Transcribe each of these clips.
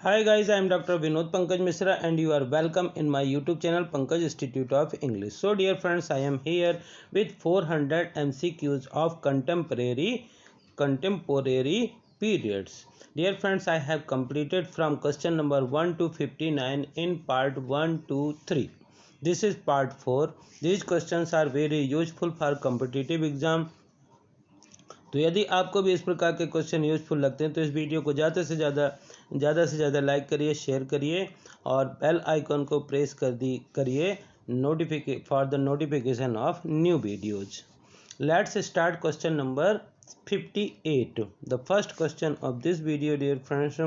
Hi guys, I am Dr. Vinod Pankaj Misra and you are welcome in my YouTube channel Pankaj Institute of English. So dear friends, I am here with 400 MCQs of contemporary periods. Dear friends, I have completed from question number 1 to 59 in part 1 to 3. This is part 4. These questions are very useful for competitive exam. तो यदि आपको भी इस प्रकार के question useful लगते हैं तो इस वीडियो को ज़्यादा से ज़्यादा लाइक करिए, शेयर करिए और बेल आइकन को प्रेस करिए for the notification of new videos. Let's start question number 58. The first question of this video dear friends,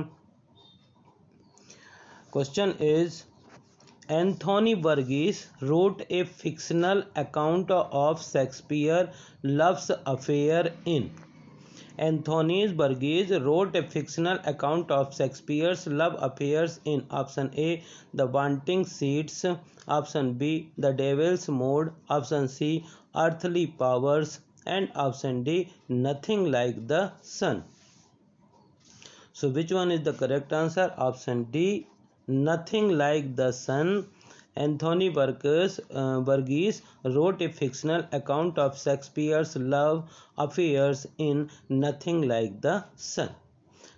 question is Anthony Burgess wrote a fictional account of Shakespeare's love affair in. Anthony Burgess wrote a fictional account of Shakespeare's love affairs in. Option A, The Wanting Seeds. Option B, The Devil's Mode. Option C, Earthly Powers. And option D, Nothing Like the Sun. So which one is the correct answer? Option D, Nothing Like the Sun. Anthony Burgess wrote a fictional account of Shakespeare's love affairs in Nothing Like the Sun.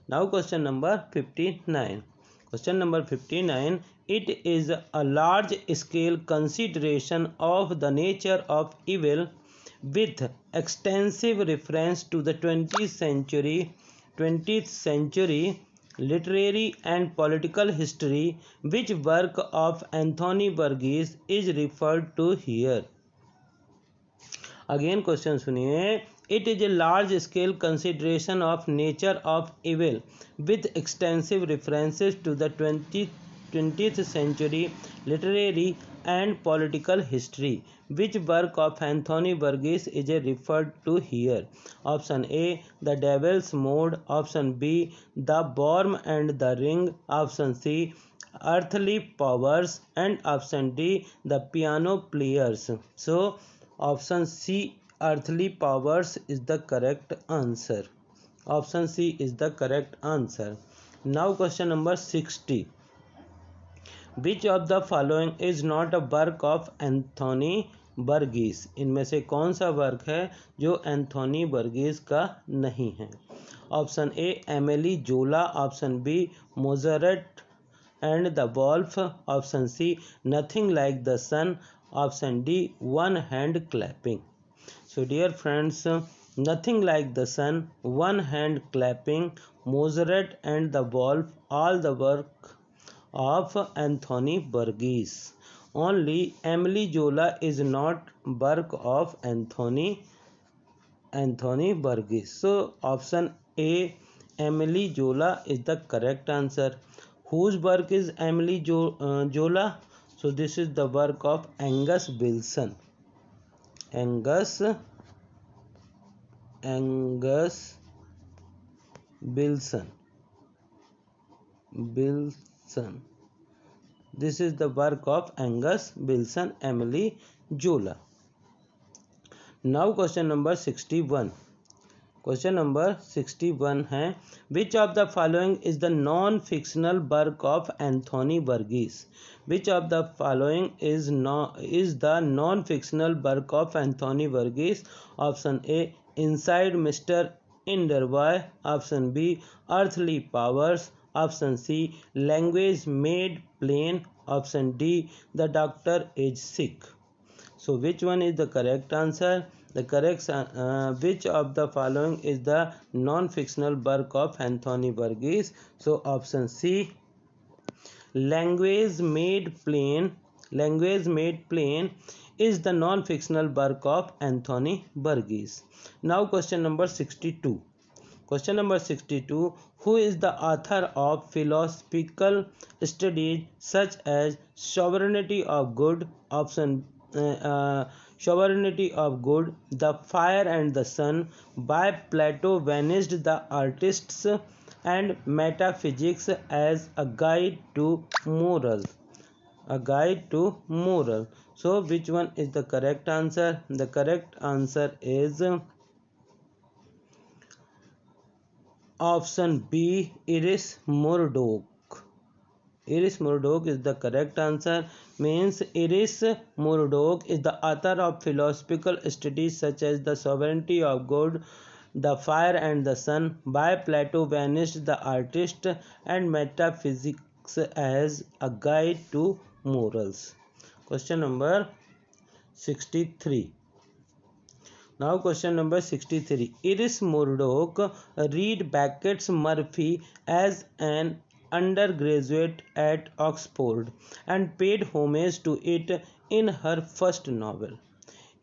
Now question number 59. Question number 59. It is a large scale consideration of the nature of evil with extensive reference to the 20th century literary and political history. Which work of Anthony Burgess is referred to here? Again question सुनिए. It is a large scale consideration of nature of evil with extensive references to the 20th century literary and political history. Which work of Anthony Burgess is referred to here? Option A, The Devil's Mode. Option B, The Worm and the Ring. Option C, Earthly Powers. And option D, The Piano Players. So option C, Earthly Powers is the correct answer. Option C is the correct answer. Now question number 60. Which of the following is not a work of Anthony Burgess? इनमें से कौन सा work है जो Anthony Burgess का नहीं है? Option A, Emile Zola. Option B, Mozart and the wolf. Option C, nothing like the sun. Option D, one hand clapping. So dear friends, Nothing Like the Sun, One Hand Clapping, Mozart and the Wolf, all the work of Anthony Burgess. Only Emily Zola is not work of Anthony Burgess. So option A, Emily Zola is the correct answer. Whose work is Emily Zola? So this is the work of Angus Wilson. Angus Wilson. This is the work of Angus Wilson, Emily Zola. Now question number 61. Question number 61 है, which of the following is the non-fictional work of Anthony Burgess? Which of the following is the non-fictional work of Anthony Burgess? Option A, Inside Mr. Enderby. Option B, Earthly Powers. Option C, Language Made Plain. Option D, The Doctor is Sick. So which one is the correct answer? Which of the following is the non-fictional work of Anthony Burgess? So option C, Language Made Plain is the non-fictional work of Anthony Burgess. Now question number 62. Question number 62. Who is the author of philosophical studies such as Sovereignty of Good? Sovereignty of Good, The Fire and the Sun, By Plato Vanished the Artists, and Metaphysics as a Guide to Moral. So which one is the correct answer? The correct answer is option B, Iris Murdoch. Iris Murdoch is the correct answer. Means Iris Murdoch is the author of philosophical studies such as The Sovereignty of God, The Fire and the Sun, By Plato Vanished the Artist, and Metaphysics as a Guide to Morals. Question number 63. Now question number 63. Iris Murdoch read Beckett's Murphy as an undergraduate at Oxford and paid homage to it in her first novel.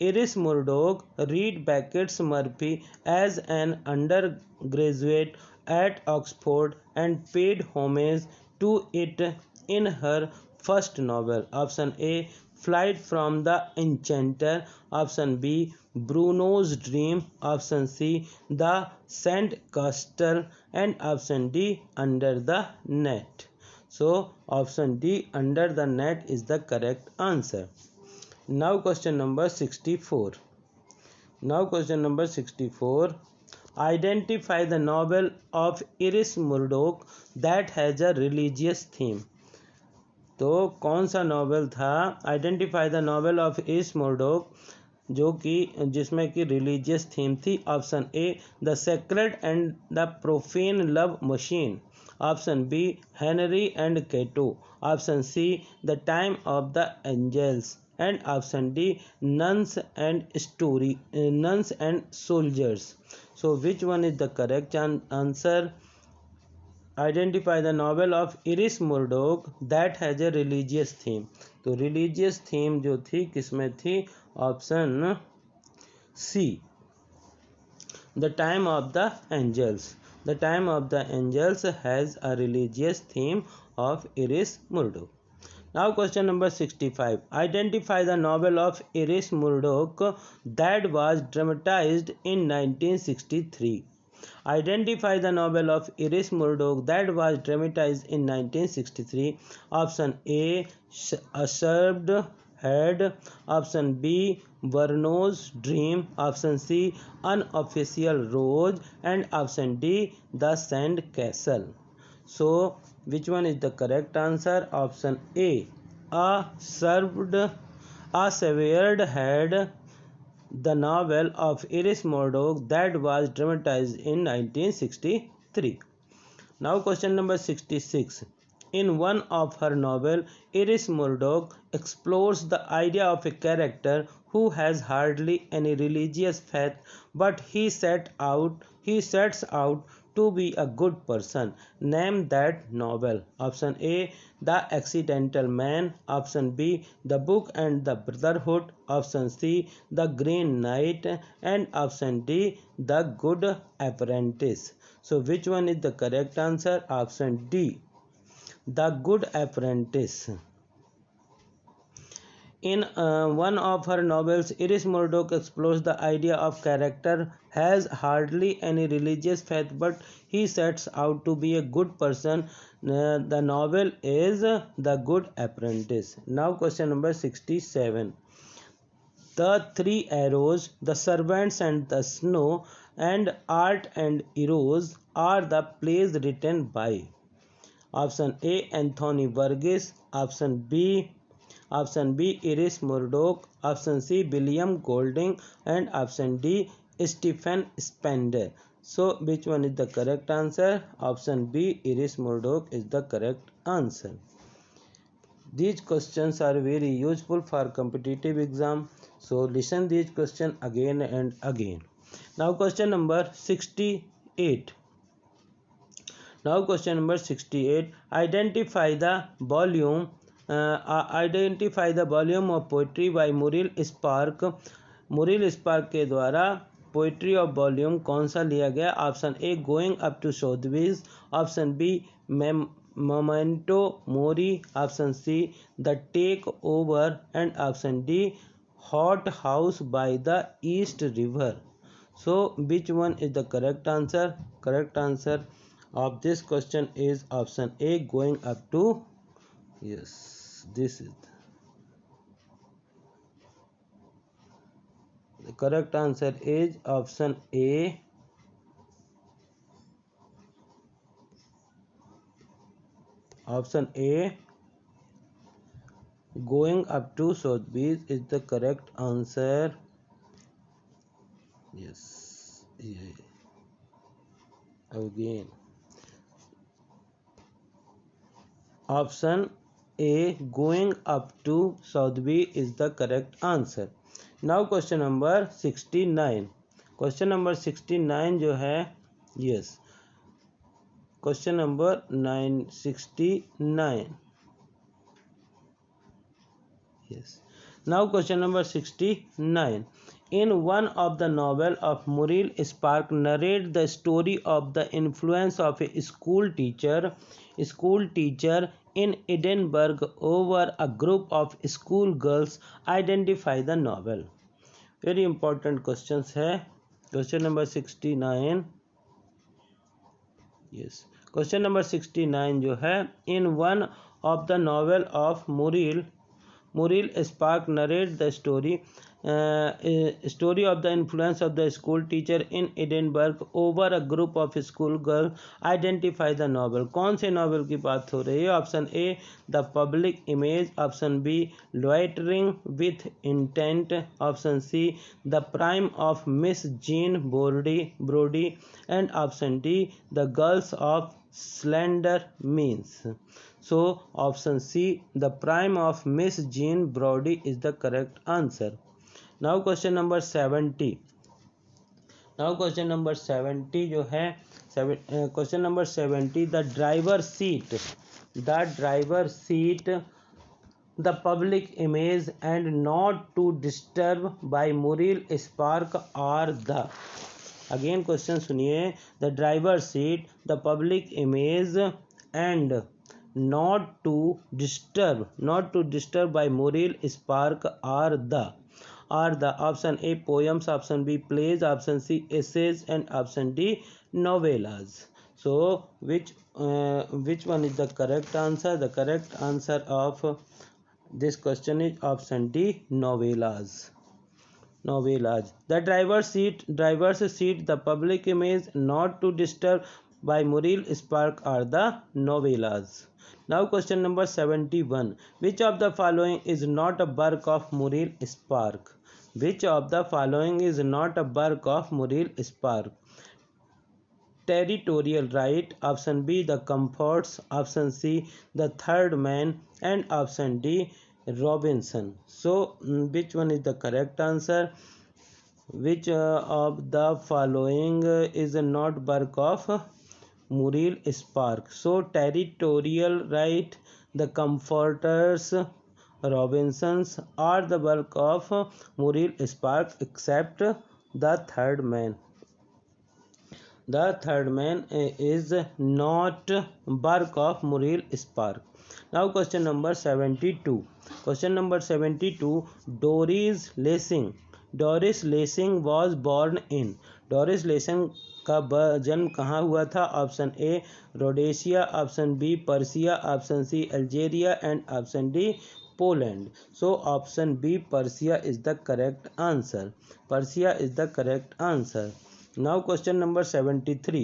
Iris Murdoch read Beckett's Murphy as an undergraduate at Oxford and paid homage to it in her first novel. Option A, Flight from the Enchanter. Option B, Bruno's Dream. Option C, The Sandcastle. And option D, Under the Net. So option D, Under the Net is the correct answer. Now question number 64. Now question number 64. Identify the novel of Iris Murdoch that has a religious theme. तो कौन सा novel था? Identify the novel of Iris Murdoch जो कि जिसमें कि religious theme थी. Option A the sacred and the profane love machine. Option B Henry and Cato. Option C the time of the angels. And option D, nuns and soldiers. So which one is the correct answer? Identify the novel of Iris Murdoch that has a religious theme. तो religious theme जो थी किसमें थी? Option C, The Time of the Angels. The Time of the Angels has a religious theme of Iris Murdoch. Now question number 65. Identify the novel of Iris Murdoch that was dramatized in 1963. Identify the novel of Iris Murdoch that was dramatized in 1963. Option A, A Served Head. Option B, Bruno's Dream. Option C, Unofficial Rose. And option D, The Sand Castle. So which one is the correct answer? Option A, A Severed Head, the novel of Iris Murdoch that was dramatized in 1963. Now question number 66. In one of her novels, Iris Murdoch explores the idea of a character who has hardly any religious faith, but he sets out to be a good person. Name that novel. Option A, The Accidental Man. Option B, The Book and the Brotherhood. Option C, The Green Knight. And option D, The Good Apprentice. So which one is the correct answer? Option D, The Good Apprentice. In one of her novels, Iris Murdoch explores the idea of character has hardly any religious faith, but he sets out to be a good person. The novel is The Good Apprentice. Now question number 67. The Three Arrows, The Servants and the Snow, and Art and Eros are the plays written by. Option A, Anthony Burgess. Option B, Iris Murdoch. Option C, William Golding. And option D, Stephen Spender. So which one is the correct answer? Option B, Iris Murdoch is the correct answer. These questions are very useful for competitive exam. So listen these questions again and again. Now question number 68. Now question number 68. Identify the volume of poetry by Muriel Spark. Muriel Spark के द्वारा poetry of volume कौन सा लिया गया? Option A, going up to Sotheby's. Option B, memento mori. Option C, the takeover. And option D, hothouse by the East River. So which one is the correct answer? Correct answer of this question is option A, going up to. Yes, this is the correct answer is option A, option A going up to Sotheby's is the correct answer. Yes, again option A going up to Sotheby is the correct answer. Now question number 69. Question number 69 जो है, yes, question number 969. Yes. Now question number 69. In one of the novel of Muriel Spark narrate the story of the influence of a school teacher in Edinburgh over a group of school girls. Identify the novel. Very important questions है. Question number 69. Yes. Question number 69 जो है, in one of the novel of Muriel Spark narrate the story of the influence of the school teacher in Edinburgh over a group of school girls. Identify the novel. कौन से novel की बात हो रही है? Option A the public image, option B loitering with intent, option C the prime of Miss Jean Brodie and option D the girls of slender means. So option C, the prime of Miss Jean Brodie is the correct answer. Now question number 70. Now question number 70 जो है, question number 70, the driver seat, the public image and not to disturb by Muriel Spark are the. Again question सुनिए, the driver seat, the public image and not to disturb by Muriel Spark are the option A poems, option B plays, option C essays and option D novellas. So which one is the correct answer? The correct answer of this question is option D novellas. The driver's seat, the public image, not to disturb by Muriel Spark are the novellas. Now question number 71. Which of the following is not a work of Muriel Spark? Which of the following is not a work of Muriel Spark? Territorial right, option B the Comforts, option C the Third Man and option D Robinson. So which one is the correct answer? Which of the following is not work of Muriel Spark? So Territorial right, the Comforters, Robinsons are the work of Muriel Spark except the Third Man. The Third Man is not work of Muriel Spark. Now question number 72. Question number 72. Doris Lessing was born in. Doris Lessing का जन्म कहाँ हुआ था? Option A Rhodesia, option B Persia, option C Algeria and option D Poland. So option B Persia is the correct answer. Persia is the correct answer. Now question number 73.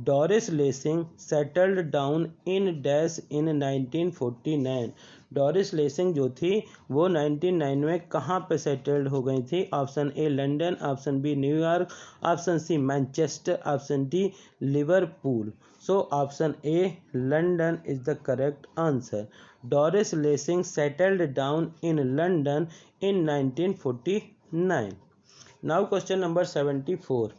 Doris Lessing settled down in dash in 1949. Doris lacing जो थी वो 1909 में कहाँ पे settled हो गई थी? Option A London, option B New York, option C Manchester, option D Liverpool. So option A London is the correct answer. Doris Lessing settled down in London in 1949. Now question number 74.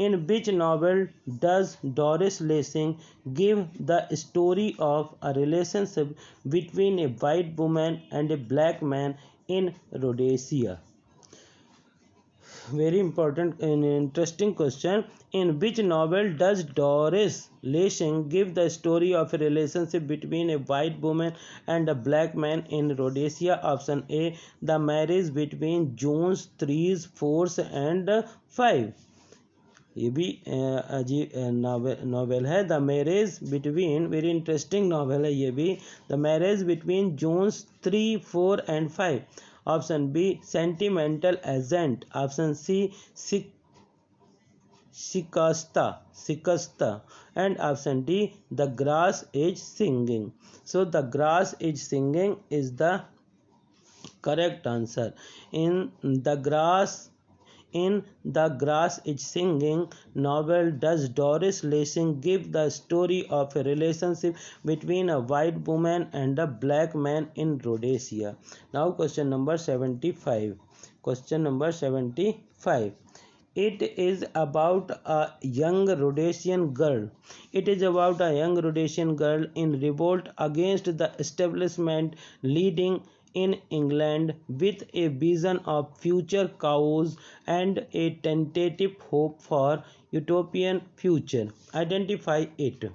In which novel does Doris Lessing give the story of a relationship between a white woman and a black man in Rhodesia? Very important and interesting question. In which novel does Doris Lessing give the story of a relationship between a white woman and a black man in Rhodesia? Option A the marriage between Jones 3, 4 and 5. ये भी अजीब novel है. The marriage between, very interesting novel है ये भी. The marriage between zones 3, 4 and 5. Option B sentimental agent, option C Shikasta, and option D, the grass is singing. So the grass is singing is the correct answer. In the grass in The Grass is Singing novel, does Doris Lessing give the story of a relationship between a white woman and a black man in Rhodesia? Now question number 75. Question number 75. It is about a young Rhodesian girl. It is about a young Rhodesian girl in revolt against the establishment, leading in England with a vision of future chaos and a tentative hope for utopian future. Identify it.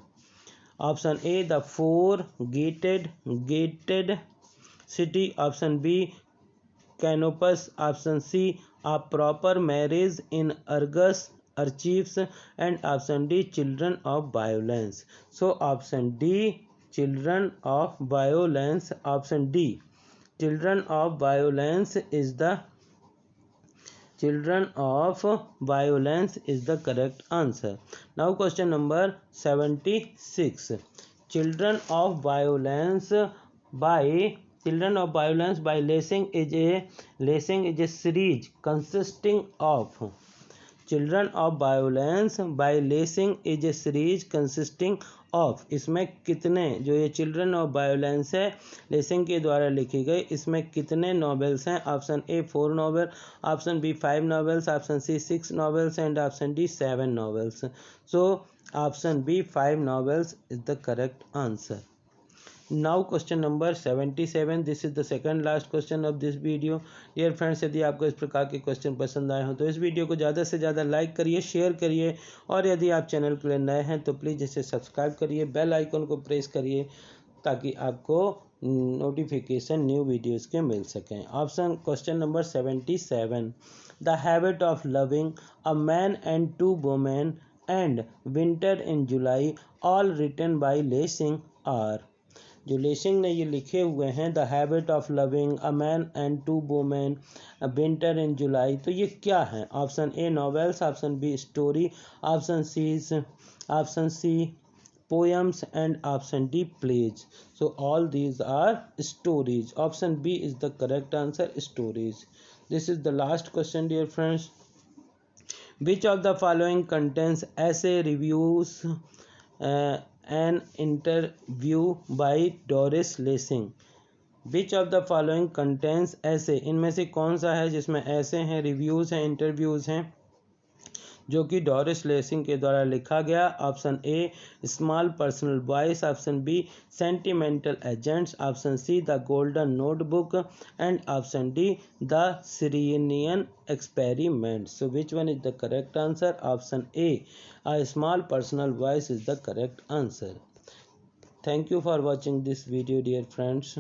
Option A, the four gated city. Option B, Canopus. Option C, a proper marriage in Argus Archives, and option D, children of violence. So option D, children of violence. Option D, children of violence is the correct answer. Now question number 76. Children of Violence by Lessing is a series consisting of Children of Violence by Lessing is a series consisting of, इसमें कितने, जो ये children of violence है Lessing के द्वारा लिखी गई, इसमें कितने नॉवेल्स हैं? Option A 4 novel, option B 5 novels, option C 6 novels and option D 7 novels. So option B 5 novels is the correct answer. Now question number 77. This is the second last question of this video. Dear friends, यदि आपको इस प्रकार के question पसंद आए हो तो इस वीडियो को ज़्यादा से ज़्यादा लाइक करिए, शेयर करिए, और यदि आप चैनल के लिए नए हैं तो प्लीज़ इसे सब्सक्राइब करिए, बेल आइकन को प्रेस करिए ताकि आपको नोटिफिकेशन न्यू वीडियोज़ के मिल सकें. Option question number 77. The habit of loving, a man and two women, and winter in July, all written by Lessing are. जो लेसिंग ने ये लिखे हुए हैं, the habit of loving, a man and two women, winter in July, तो ये क्या है? Option A novels, option B story, option C poems, and option D plays. So all these are stories. Option B is the correct answer, stories. This is the last question, dear friends. Which of the following contains essay reviews an interview by Doris Lessing? Which of the following contains essay? इनमें से कौन सा है जिसमें ऐसे हैं, reviews हैं, interviews हैं, जो कि डॉरिस लेसिंग के द्वारा लिखा गया? Option A small personal voice, option B sentimental agents, option C the golden notebook, and option D the Sirian experiment. So which one is the correct answer? Option A a small personal voice is the correct answer. Thank you for watching this video, dear friends.